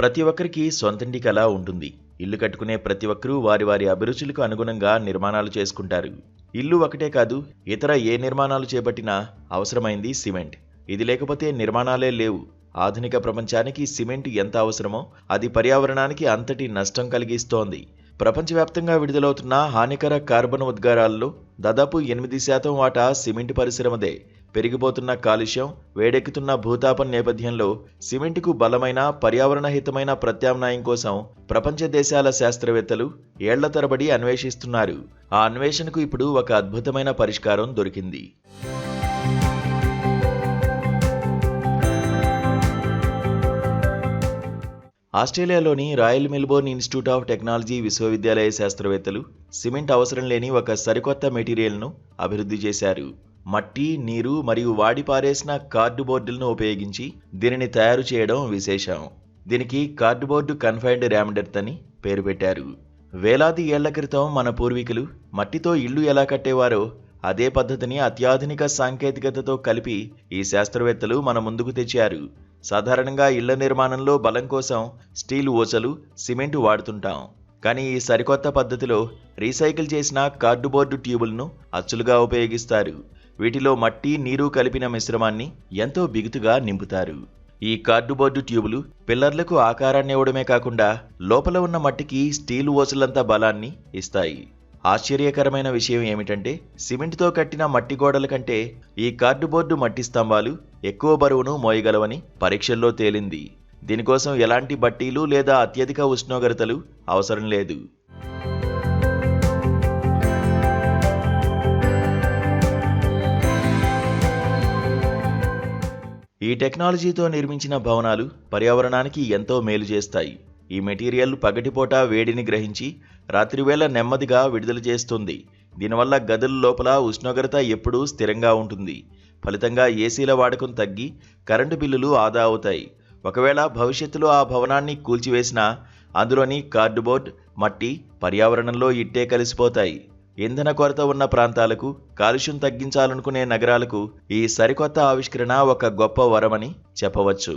ప్రతి ఒక్కరికి సొంతింటి కల ఉంటుంది. ఇల్లు కట్టుకునే ప్రతి ఒక్కరూ వారి వారి అభిరుచులకు అనుగుణంగా నిర్మాణాలు చేసుకుంటారు. ఇల్లు ఒకటే కాదు, ఇతర ఏ నిర్మాణాలు చేపట్టినా అవసరమైంది సిమెంట్. ఇది లేకపోతే నిర్మాణాలే లేవు. ఆధునిక ప్రపంచానికి సిమెంట్ ఎంత అవసరమో అది పర్యావరణానికి అంతటి నష్టం కలిగిస్తోంది. ప్రపంచవ్యాప్తంగా విడుదలవుతున్న హానికర కార్బన్ ఉద్గారాల్లో దాదాపు 8% వాటా సిమెంట్ పరిశ్రమదే. పెరిగిపోతున్న కాలుష్యం, వేడెక్కుతున్న భూతాపం నేపథ్యంలో సిమెంటుకు బలమైన, పర్యావరణహితమైన ప్రత్యామ్నాయం కోసం ప్రపంచ దేశాల శాస్త్రవేత్తలు ఏళ్ల తరబడి అన్వేషిస్తున్నారు. ఆ అన్వేషణకు ఇప్పుడు ఒక అద్భుతమైన పరిష్కారం దొరికింది. ఆస్ట్రేలియాలోని royal Melbourne institute of technology విశ్వవిద్యాలయ శాస్త్రవేత్తలు సిమెంట్ అవసరం లేని ఒక సరికొత్త మెటీరియల్ను అభివృద్ధి చేశారు. మట్టి, నీరు మరియు వాడిపారేసిన కార్డుబోర్డులను ఉపయోగించి దీనిని తయారు చేయడం విశేషం. దీనికి కార్డుబోర్డు కన్ఫైన్డ్ ర్యామ్డెర్త్ అని పేరు పెట్టారు. వేలాది ఏళ్ల క్రితం మన పూర్వీకులు మట్టితో ఇళ్లు ఎలా కట్టేవారో అదే పద్ధతిని అత్యాధునిక సాంకేతికతతో కలిపి ఈ శాస్త్రవేత్తలు మన ముందుకు తెచ్చారు. సాధారణంగా ఇళ్ల నిర్మాణంలో బలం కోసం స్టీల్ ఊసలు, సిమెంటు వాడుతుంటాం. కానీ ఈ సరికొత్త పద్ధతిలో రీసైకిల్ చేసిన కార్డుబోర్డు ట్యూబులను అచ్చులుగా ఉపయోగిస్తారు. వీటిలో మట్టి, నీరు కలిపిన మిశ్రమాన్ని ఎంతో బిగుతుగా నింపుతారు. ఈ కార్డుబోర్డు ట్యూబులు పిల్లర్లకు ఆకారాన్ని ఇవ్వడమే కాకుండా లోపల ఉన్న మట్టికి స్టీల్ ఊసలంత బలాన్ని ఇస్తాయి. ఆశ్చర్యకరమైన విషయం ఏమిటంటే సిమెంట్తో కట్టిన మట్టి గోడల కంటే ఈ కార్డుబోర్డు మట్టి స్తంభాలు ఎక్కువ బరువును మోయగలవని పరీక్షల్లో తేలింది. దీనికోసం ఎలాంటి బట్టీలు లేదా అత్యధిక ఉష్ణోగ్రతలు అవసరం లేదు. ఈ టెక్నాలజీతో నిర్మించిన భవనాలు పర్యావరణానికి ఎంతో మేలు చేస్తాయి. ఈ మెటీరియల్ పగటిపూట వేడిని గ్రహించి రాత్రివేళ నెమ్మదిగా విడుదల చేస్తుంది. దీనివల్ల గదుల లోపల ఉష్ణోగ్రత ఎప్పుడూ స్థిరంగా ఉంటుంది. ఫలితంగా ఏసీల వాడకం తగ్గి కరెంటు బిల్లులు ఆదా అవుతాయి. ఒకవేళ భవిష్యత్తులో ఆ భవనాన్ని కూల్చివేసినా అందులోని కార్డుబోర్డ్, మట్టి పర్యావరణంలో ఇట్టే కలిసిపోతాయి. ఇంధన కొరత ఉన్న ప్రాంతాలకు, కాలుష్యం తగ్గించాలనుకునే నగరాలకు ఈ సరికొత్త ఆవిష్కరణ ఒక గొప్ప వరమని చెప్పవచ్చు.